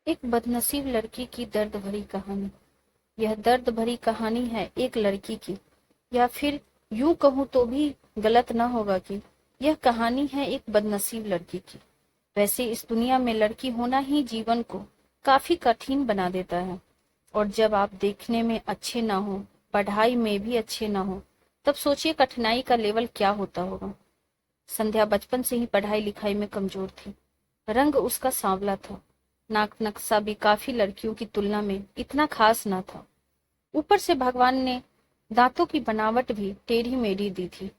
एक बदनसीब लड़की की दर्द भरी कहानी। यह दर्द भरी कहानी है एक लड़की की, या फिर यूं कहूं तो भी गलत ना होगा कि यह कहानी है एक बदनसीब लड़की की। वैसे इस दुनिया में लड़की होना ही जीवन को काफी कठिन बना देता है, और जब आप देखने में अच्छे ना हो, पढ़ाई में भी अच्छे ना हो, तब सोचिए कठिनाई का लेवल क्या होता होगा। संध्या बचपन से ही पढ़ाई लिखाई में कमजोर थी। रंग उसका सांवला था, नाक नक्शा भी काफी लड़कियों की तुलना में इतना खास ना था। ऊपर से भगवान ने दांतों की बनावट भी टेढ़ी मेढ़ी दी थी।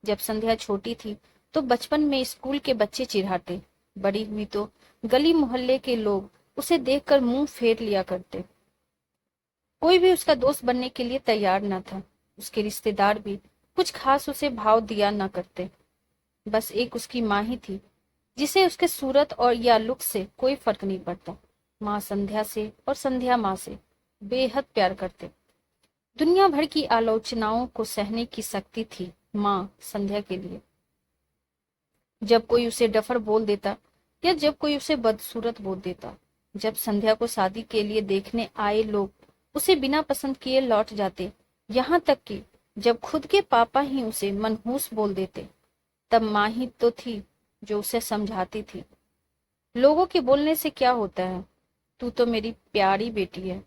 जब संध्या छोटी थी तो बचपन में स्कूल के बच्चे चिढ़ाते, बड़ी हुई तो गली मोहल्ले के लोग उसे देखकर मुंह फेर लिया करते। कोई भी उसका दोस्त बनने के लिए तैयार न था। उसके रिश्तेदार भी कुछ खास उसे भाव दिया न करते। बस एक उसकी माँ ही थी, जिसे उसके सूरत और या लुक से कोई फर्क नहीं पड़ता। माँ संध्या से और संध्या माँ से बेहद प्यार करते। दुनिया भर की आलोचनाओं को सहने की शक्ति थी माँ संध्या के लिए। जब कोई उसे डफर बोल देता या जब कोई उसे बदसूरत बोल देता, जब संध्या को शादी के लिए देखने आए लोग उसे बिना पसंद किए लौट जाते, यहाँ तक कि जब खुद के पापा ही उसे मनहूस बोल देते, तब माँ ही तो थी जो उसे समझाती थी, लोगों के बोलने से क्या होता है, तू तो मेरी प्यारी बेटी है।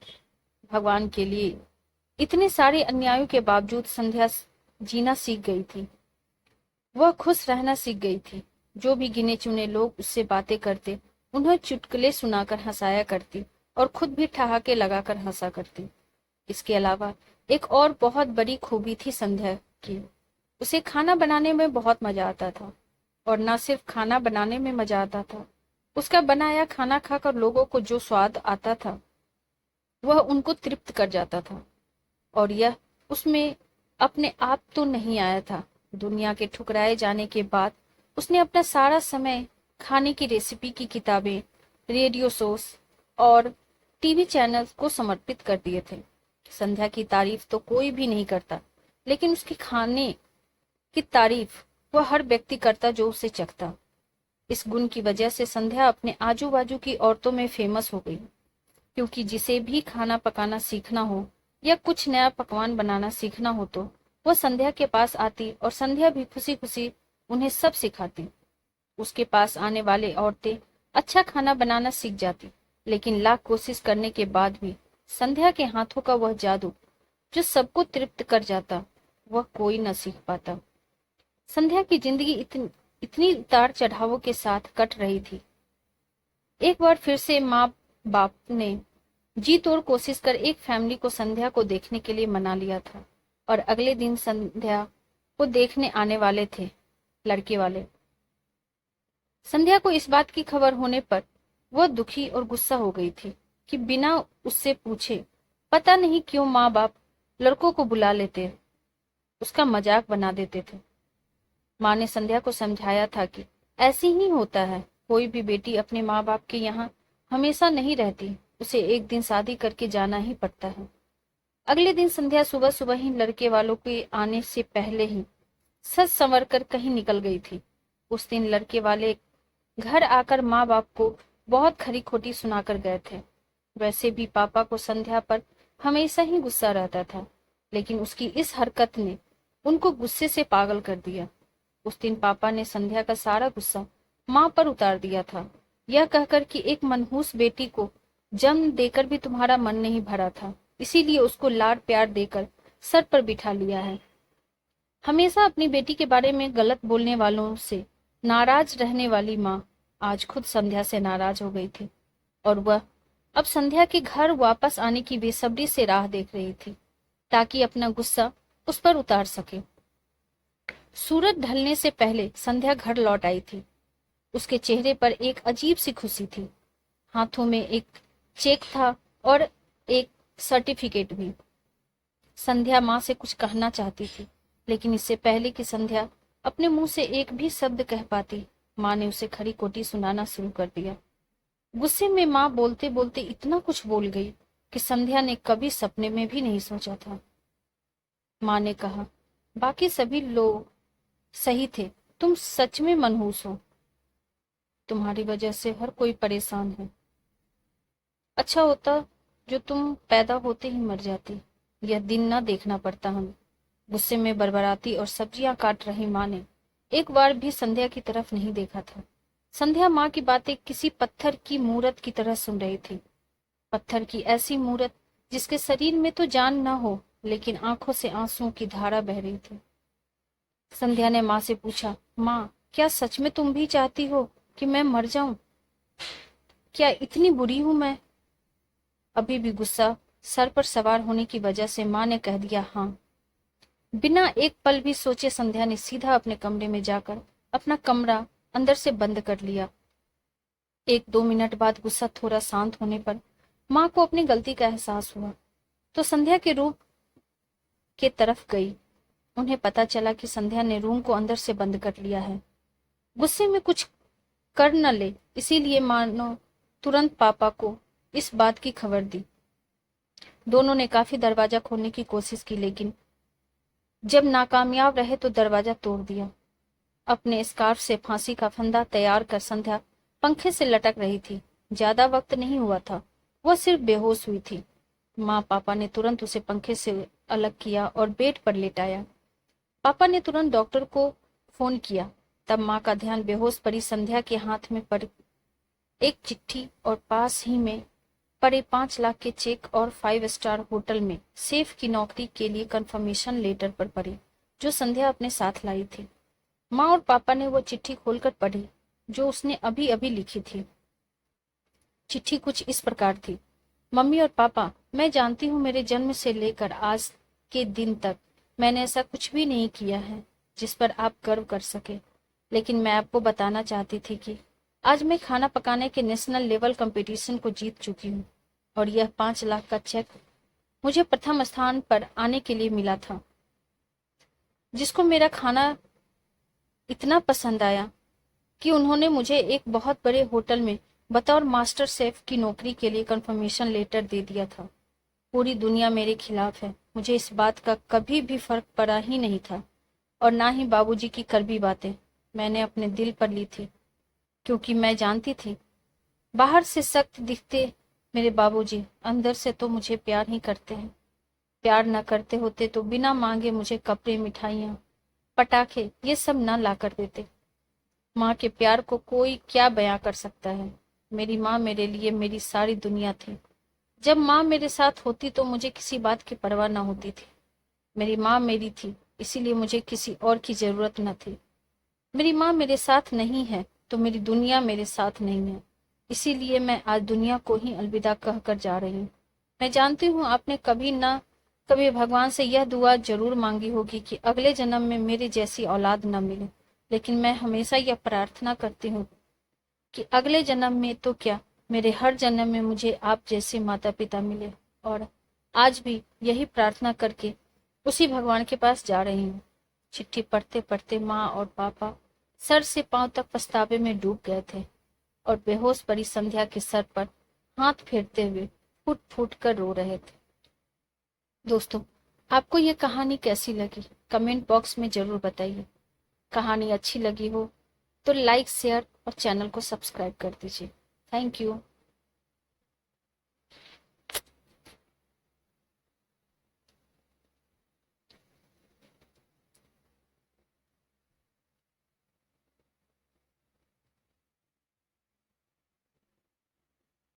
भगवान के लिए इतने सारे अन्यायों के बावजूद संध्या जीना सीख गई थी। वह खुश रहना सीख गई थी। जो भी गिने चुने लोग उससे बातें करते, उन्हें चुटकुले सुनाकर हंसाया करती और खुद भी ठहाके लगाकर हंसा करती। इसके अलावा एक और बहुत बड़ी खूबी थी संध्या की। उसे खाना बनाने में बहुत मजा आता था, और न सिर्फ खाना बनाने में मजा आता था, उसका बनाया खाना खाकर लोगों को जो स्वाद आता था वह उनको तृप्त कर जाता था। और यह उसमें अपने आप तो नहीं आया था। दुनिया के ठुकराए जाने के बाद उसने अपना सारा समय खाने की रेसिपी की किताबें, रेडियो शोज और टीवी चैनल्स को समर्पित कर दिए थे। संध्या की तारीफ तो कोई भी नहीं करता, लेकिन उसके खाने की तारीफ वह हर व्यक्ति करता जो उसे चखता। इस गुण की वजह से संध्या अपने आजू बाजू की औरतों में फेमस हो गई, क्योंकि जिसे भी खाना पकाना सीखना हो या कुछ नया पकवान बनाना सीखना हो तो वह संध्या के पास आती, और संध्या भी खुशी खुशी उन्हें सब सिखाती। उसके पास आने वाले औरतें अच्छा खाना बनाना सीख जाती, लेकिन लाख कोशिश करने के बाद भी संध्या के हाथों का वह जादू जो सबको तृप्त कर जाता, वह कोई न सीख पाता। संध्या की जिंदगी इतनी उतार चढ़ावों के साथ कट रही थी। एक बार फिर से माँ बाप ने जी तोड़ कोशिश कर एक फैमिली को संध्या को देखने के लिए मना लिया था, और अगले दिन संध्या को देखने आने वाले थे लड़के वाले। संध्या को इस बात की खबर होने पर वह दुखी और गुस्सा हो गई थी कि बिना उससे पूछे पता नहीं क्यों माँ बाप लड़कों को बुला लेते, उसका मजाक बना देते थे। माँ ने संध्या को समझाया था कि ऐसे ही होता है, कोई भी बेटी अपने माँ बाप के यहाँ हमेशा नहीं रहती, उसे एक दिन शादी करके जाना ही पड़ता है। अगले दिन संध्या सुबह सुबह ही लड़के वालों के आने से पहले ही सज संवर कर कहीं निकल गई थी। उस दिन लड़के वाले घर आकर माँ बाप को बहुत खरी खोटी सुनाकर गए थे। वैसे भी पापा को संध्या पर हमेशा ही गुस्सा रहता था, लेकिन उसकी इस हरकत ने उनको गुस्से से पागल कर दिया। उस दिन पापा ने संध्या का सारा गुस्सा माँ पर उतार दिया था, यह कहकर कि एक मनहूस बेटी को जन्म देकर भी तुम्हारा मन नहीं भरा था, इसीलिए उसको लाड प्यार देकर सर पर बिठा लिया है। हमेशा अपनी बेटी के बारे में गलत बोलने वालों से नाराज रहने वाली माँ आज खुद संध्या से नाराज हो गई थी, और वह अब संध्या के घर वापस आने की बेसब्री से राह देख रही थी, ताकि अपना गुस्सा उस पर उतार सके। सूरज ढलने से पहले संध्या घर लौट आई थी। उसके चेहरे पर एक अजीब सी खुशी थी। हाथों में एक चेक था और एक सर्टिफिकेट भी। संध्या माँ से कुछ कहना चाहती थी, लेकिन इससे पहले कि संध्या अपने मुंह से एक भी शब्द कह पाती, माँ ने उसे खरी खोटी सुनाना शुरू कर दिया। गुस्से में माँ बोलते बोलते इतना कुछ बोल गई कि संध्या ने कभी सपने में भी नहीं सोचा था। माँ ने कहा, बाकी सभी लोग सही थे, तुम सच में मनहूस हो, तुम्हारी वजह से हर कोई परेशान है। अच्छा होता जो तुम पैदा होते ही मर जाती, यह दिन न देखना पड़ता हमें। गुस्से में बड़बड़ाती और सब्जियां काट रही माँ ने एक बार भी संध्या की तरफ नहीं देखा था। संध्या माँ की बातें किसी पत्थर की मूरत की तरह सुन रही थी। पत्थर की ऐसी मूरत जिसके शरीर में तो जान न हो, लेकिन आंखों से आंसुओं की धारा बह रही थी। संध्या ने माँ से पूछा, माँ, क्या सच में तुम भी चाहती हो कि मैं मर जाऊं? क्या इतनी बुरी हूं मैं? अभी भी गुस्सा सर पर सवार होने की वजह से माँ ने कह दिया हाँ। बिना एक पल भी सोचे संध्या ने सीधा अपने कमरे में जाकर अपना कमरा अंदर से बंद कर लिया। 1-2 मिनट बाद गुस्सा थोड़ा शांत होने पर माँ को अपनी गलती का एहसास हुआ तो संध्या के रूम के तरफ गई। उन्हें पता चला कि संध्या ने रूम को अंदर से बंद कर लिया है, गुस्से में कुछ कर न ले, इसीलिए मानो तुरंत पापा को इस बात की खबर दी। दोनों ने काफी दरवाजा खोलने की कोशिश की, लेकिन जब नाकामयाब रहे तो दरवाजा तोड़ दिया। अपने स्कार्फ से फांसी का फंदा तैयार कर संध्या पंखे से लटक रही थी। ज्यादा वक्त नहीं हुआ था, वह सिर्फ बेहोश हुई थी। माँ पापा ने तुरंत उसे पंखे से अलग किया और बेड पर लेटाया। पापा ने तुरंत डॉक्टर को फोन किया। तब माँ का ध्यान बेहोश पड़ी संध्या के हाथ में पड़ एक चिट्ठी और पास ही में पड़े 5 लाख के चेक और 5 स्टार होटल में सेफ की नौकरी के लिए कंफर्मेशन लेटर पर पड़ी, जो संध्या अपने साथ लाई थी। माँ और पापा ने वो चिट्ठी खोलकर पढ़ी जो उसने अभी अभी लिखी थी। चिट्ठी कुछ इस प्रकार थी, मम्मी और पापा, मैं जानती हूँ मेरे जन्म से लेकर आज के दिन तक मैंने ऐसा कुछ भी नहीं किया है जिस पर आप गर्व कर सके, लेकिन मैं आपको बताना चाहती थी कि आज मैं खाना पकाने के नेशनल लेवल कंपटीशन को जीत चुकी हूँ और यह 5 लाख का चेक मुझे प्रथम स्थान पर आने के लिए मिला था, जिसको मेरा खाना इतना पसंद आया कि उन्होंने मुझे एक बहुत बड़े होटल में बतौर मास्टर शेफ की नौकरी के लिए कंफर्मेशन लेटर दे दिया था। पूरी दुनिया मेरे खिलाफ है, मुझे इस बात का कभी भी फर्क पड़ा ही नहीं था और ना ही बाबूजी की कड़वी बातें मैंने अपने दिल पर ली थी, क्योंकि मैं जानती थी बाहर से सख्त दिखते मेरे बाबूजी अंदर से तो मुझे प्यार ही करते हैं। प्यार न करते होते तो बिना मांगे मुझे कपड़े, मिठाइयाँ, पटाखे ये सब न ला कर देते। माँ के प्यार को कोई क्या बयां कर सकता है। मेरी माँ मेरे लिए मेरी सारी दुनिया थी। जब माँ मेरे साथ होती तो मुझे किसी बात की परवाह न होती थी। मेरी माँ मेरी थी, इसीलिए मुझे किसी और की जरूरत न थी। मेरी माँ मेरे साथ नहीं है तो मेरी दुनिया मेरे साथ नहीं है, इसीलिए मैं आज दुनिया को ही अलविदा कहकर जा रही हूँ। मैं जानती हूँ आपने कभी न कभी भगवान से यह दुआ जरूर मांगी होगी कि अगले जन्म में मेरे जैसी औलाद न मिले, लेकिन मैं हमेशा यह प्रार्थना करती हूँ कि अगले जन्म में तो क्या, मेरे हर जन्म में मुझे आप जैसे माता पिता मिले। और आज भी यही प्रार्थना करके उसी भगवान के पास जा रही हूँ। चिट्ठी पढ़ते पढ़ते माँ और पापा सर से पांव तक पछतावे में डूब गए थे और बेहोश पड़ी संध्या के सर पर हाथ फेरते हुए फूट फूट कर रो रहे थे। दोस्तों, आपको ये कहानी कैसी लगी कमेंट बॉक्स में जरूर बताइए। कहानी अच्छी लगी हो तो लाइक, शेयर और चैनल को सब्सक्राइब कर दीजिए। Thank you.